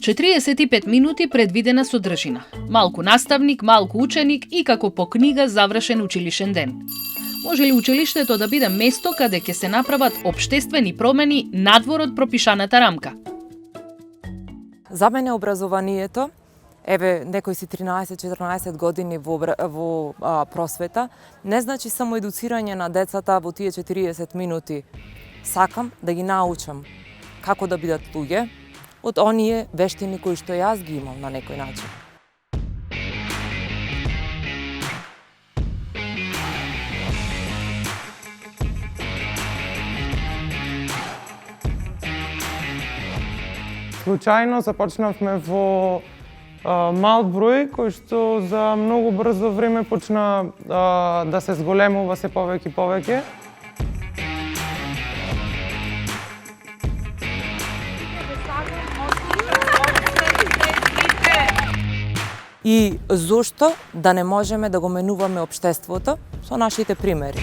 45 минути предвидена содржина. Малку наставник, малку ученик и како по книга завршен училишен ден. Може ли училиштето да биде место каде ќе се направат општествени промени надвор од пропишаната рамка? За мене образованието, еве некои си 13-14 години во просвета, не значи само едуцирање на децата во тие 40 минути. Сакам да ги научам како да бидат луѓе од оние вештини кои што јас ги имам на некој начин. Случајно започнавме во мал број, кој што за многу брзо време почна да се зголемува се повеќе и повеќе. И зошто да не можеме да го менуваме општеството со нашите примери?